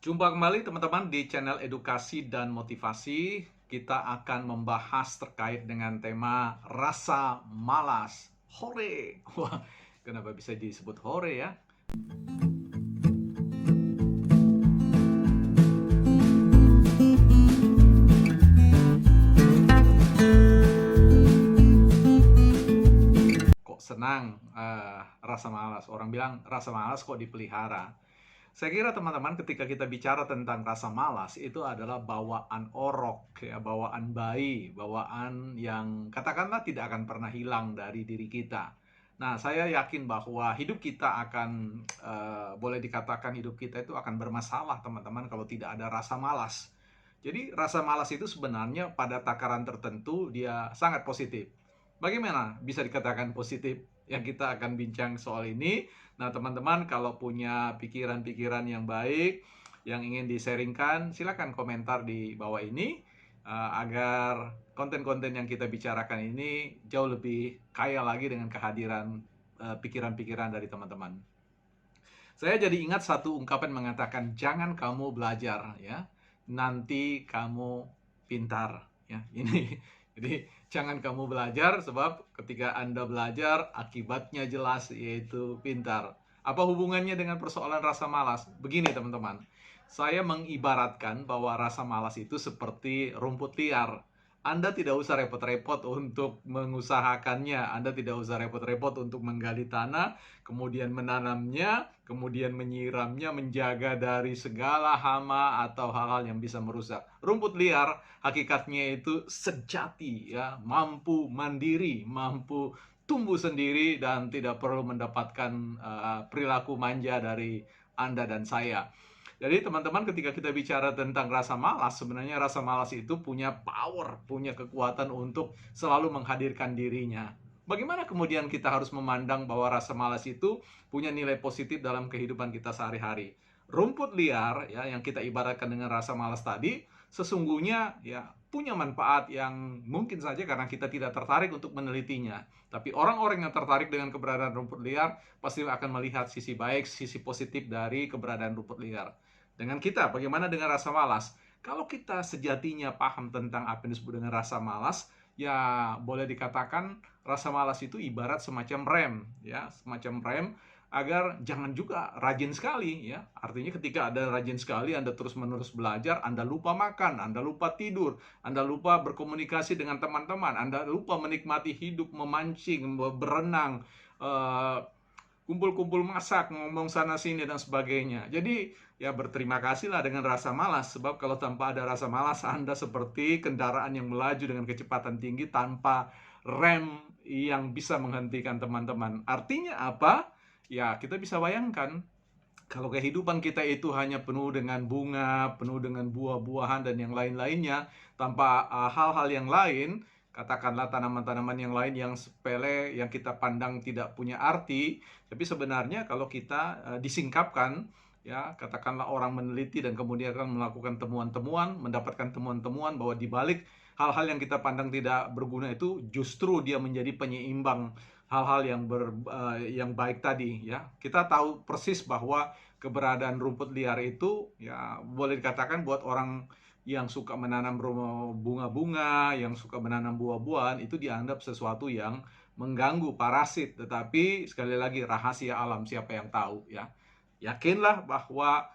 Jumpa kembali teman-teman di channel edukasi dan motivasi. Kita akan membahas terkait dengan tema rasa malas. Hore! Wah, kenapa bisa disebut hore ya? Kok senang rasa malas? Orang bilang rasa malas kok dipelihara. Saya kira teman-teman ketika kita bicara tentang rasa malas itu adalah bawaan orok ya, bawaan bayi, bawaan yang katakanlah tidak akan pernah hilang dari diri kita. Nah, saya yakin bahwa hidup kita akan boleh dikatakan hidup kita itu akan bermasalah teman-teman kalau tidak ada rasa malas. Jadi rasa malas itu sebenarnya pada takaran tertentu dia sangat positif. Bagaimana bisa dikatakan positif? Yang kita akan bincang soal ini. Nah, teman-teman kalau punya pikiran-pikiran yang baik, yang ingin di-sharingkan, silakan komentar di bawah ini agar konten-konten yang kita bicarakan ini jauh lebih kaya lagi dengan kehadiran pikiran-pikiran dari teman-teman. Saya jadi ingat satu ungkapan mengatakan jangan kamu belajar ya, nanti kamu pintar ya. Ini jadi jangan kamu belajar sebab ketika Anda belajar akibatnya jelas yaitu pintar. Apa hubungannya dengan persoalan rasa malas? Begini teman-teman. Saya mengibaratkan bahwa rasa malas itu seperti rumput liar. Anda tidak usah repot-repot untuk mengusahakannya, Anda tidak usah repot-repot untuk menggali tanah, kemudian menanamnya, kemudian menyiramnya, menjaga dari segala hama atau hal-hal yang bisa merusak. Rumput liar hakikatnya itu sejati ya, mampu mandiri, mampu tumbuh sendiri dan tidak perlu mendapatkan perilaku manja dari Anda dan saya. Jadi teman-teman ketika kita bicara tentang rasa malas, sebenarnya rasa malas itu punya power, punya kekuatan untuk selalu menghadirkan dirinya. Bagaimana kemudian kita harus memandang bahwa rasa malas itu punya nilai positif dalam kehidupan kita sehari-hari? Rumput liar ya yang kita ibaratkan dengan rasa malas tadi, sesungguhnya ya punya manfaat yang mungkin saja karena kita tidak tertarik untuk menelitinya. Tapi orang-orang yang tertarik dengan keberadaan rumput liar pasti akan melihat sisi baik, sisi positif dari keberadaan rumput liar. Dengan kita, bagaimana dengan rasa malas? Kalau kita sejatinya paham tentang apa yang disebut dengan rasa malas, ya boleh dikatakan rasa malas itu ibarat semacam rem, ya, semacam rem agar jangan juga rajin sekali, ya. Artinya ketika Anda rajin sekali, Anda terus-menerus belajar, Anda lupa makan, Anda lupa tidur, Anda lupa berkomunikasi dengan teman-teman, Anda lupa menikmati hidup, memancing, berenang, kumpul-kumpul masak, ngomong sana sini dan sebagainya. Jadi ya berterima kasihlah dengan rasa malas, sebab kalau tanpa ada rasa malas Anda seperti kendaraan yang melaju dengan kecepatan tinggi tanpa rem yang bisa menghentikan teman-teman. Artinya apa? Ya kita bisa bayangkan kalau kehidupan kita itu hanya penuh dengan bunga, penuh dengan buah-buahan dan yang lain-lainnya, tanpa hal-hal yang lain, katakanlah tanaman-tanaman yang lain yang sepele, yang kita pandang tidak punya arti, tapi sebenarnya kalau kita disingkapkan, ya katakanlah orang meneliti dan kemudian akan melakukan temuan-temuan, mendapatkan temuan-temuan bahwa di balik hal-hal yang kita pandang tidak berguna itu justru dia menjadi penyeimbang hal-hal yang baik tadi ya. Kita tahu persis bahwa keberadaan rumput liar itu ya boleh dikatakan buat orang yang suka menanam bunga-bunga, yang suka menanam buah-buahan itu dianggap sesuatu yang mengganggu, parasit. Tetapi sekali lagi rahasia alam siapa yang tahu ya. Yakinlah bahwa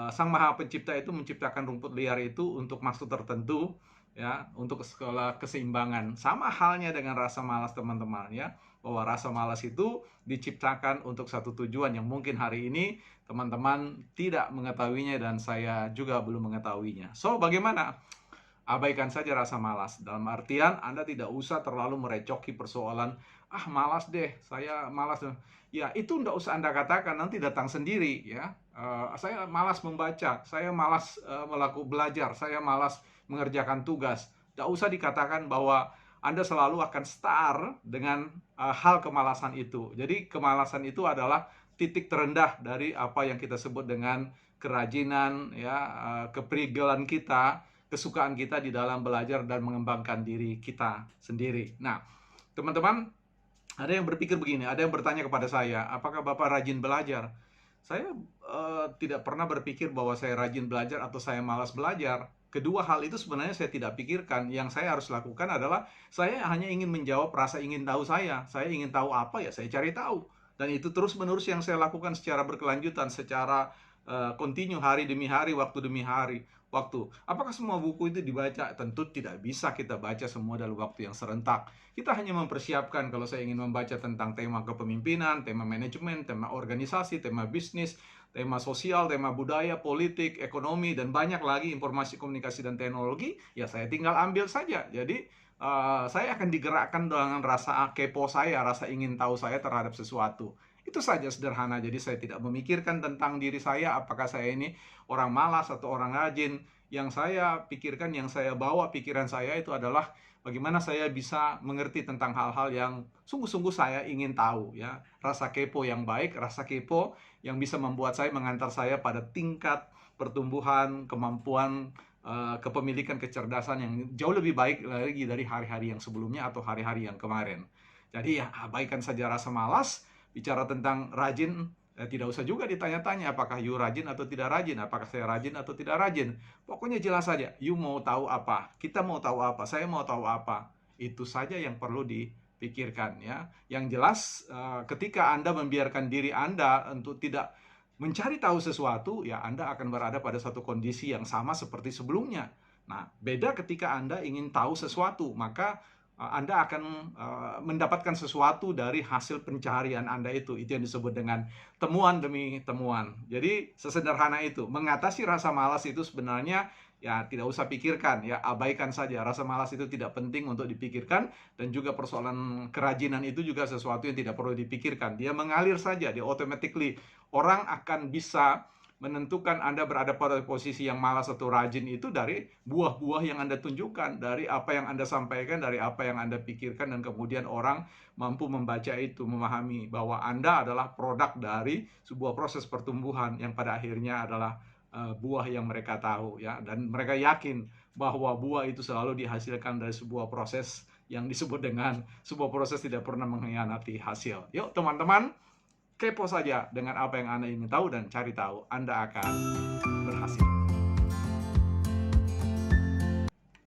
Sang Maha Pencipta itu menciptakan rumput liar itu untuk maksud tertentu ya, untuk sekolah keseimbangan. Sama halnya dengan rasa malas teman-teman ya, bahwa rasa malas itu diciptakan untuk satu tujuan yang mungkin hari ini teman-teman tidak mengetahuinya dan saya juga belum mengetahuinya. So, bagaimana? Abaikan saja rasa malas. Dalam artian Anda tidak usah terlalu merecoki persoalan, ah malas deh, saya malas. Ya itu tidak usah Anda katakan, nanti datang sendiri ya. Saya malas membaca, saya malas melakukan belajar, saya malas mengerjakan tugas. Tidak usah dikatakan bahwa Anda selalu akan start dengan hal kemalasan itu. Jadi kemalasan itu adalah titik terendah dari apa yang kita sebut dengan kerajinan, ya, keprigelan kita, kesukaan kita di dalam belajar dan mengembangkan diri kita sendiri. Nah, teman-teman, ada yang berpikir begini, ada yang bertanya kepada saya, apakah Bapak rajin belajar? Saya tidak pernah berpikir bahwa saya rajin belajar atau saya malas belajar. Kedua hal itu sebenarnya saya tidak pikirkan. Yang saya harus lakukan adalah saya hanya ingin menjawab rasa ingin tahu saya. Saya ingin tahu apa, ya saya cari tahu. Dan itu terus-menerus yang saya lakukan secara berkelanjutan, secara kontinu, hari demi hari, waktu demi hari. Apakah semua buku itu dibaca? Tentu tidak bisa kita baca semua dalam waktu yang serentak. Kita hanya mempersiapkan. Kalau saya ingin membaca tentang tema kepemimpinan, tema manajemen, tema organisasi, tema bisnis, tema sosial, tema budaya, politik, ekonomi, dan banyak lagi informasi komunikasi dan teknologi, ya saya tinggal ambil saja. Jadi saya akan digerakkan dengan rasa kepo saya, rasa ingin tahu saya terhadap sesuatu. Itu saja, sederhana. Jadi saya tidak memikirkan tentang diri saya, apakah saya ini orang malas atau orang rajin. Yang saya pikirkan, yang saya bawa pikiran saya itu adalah bagaimana saya bisa mengerti tentang hal-hal yang sungguh-sungguh saya ingin tahu, ya. Rasa kepo yang baik, rasa kepo yang bisa membuat saya, mengantar saya pada tingkat pertumbuhan, kemampuan, kepemilikan, kecerdasan yang jauh lebih baik lagi dari hari-hari yang sebelumnya atau hari-hari yang kemarin. Jadi ya abaikan saja rasa malas. Bicara tentang rajin, tidak usah juga ditanya-tanya apakah you rajin atau tidak rajin, apakah saya rajin atau tidak rajin. Pokoknya jelas saja, you mau tahu apa, kita mau tahu apa, saya mau tahu apa. Itu saja yang perlu dipikirkan, ya. Yang jelas, ketika Anda membiarkan diri Anda untuk tidak mencari tahu sesuatu, ya Anda akan berada pada satu kondisi yang sama seperti sebelumnya. Nah, beda ketika Anda ingin tahu sesuatu, maka Anda akan mendapatkan sesuatu dari hasil pencarian Anda itu. Itu yang disebut dengan temuan demi temuan. Jadi sesederhana itu. Mengatasi rasa malas itu sebenarnya ya tidak usah pikirkan, ya abaikan saja. Rasa malas itu tidak penting untuk dipikirkan, dan juga persoalan kerajinan itu juga sesuatu yang tidak perlu dipikirkan. Dia mengalir saja, dia automatically. Orang akan bisa menentukan Anda berada pada posisi yang malas atau rajin itu dari buah-buah yang Anda tunjukkan, dari apa yang Anda sampaikan, dari apa yang Anda pikirkan, dan kemudian orang mampu membaca itu, memahami bahwa Anda adalah produk dari sebuah proses pertumbuhan yang pada akhirnya adalah buah yang mereka tahu, ya, dan mereka yakin bahwa buah itu selalu dihasilkan dari sebuah proses yang disebut dengan sebuah proses tidak pernah mengkhianati hasil. Yuk teman-teman, kepo saja dengan apa yang Anda ingin tahu dan cari tahu, Anda akan berhasil.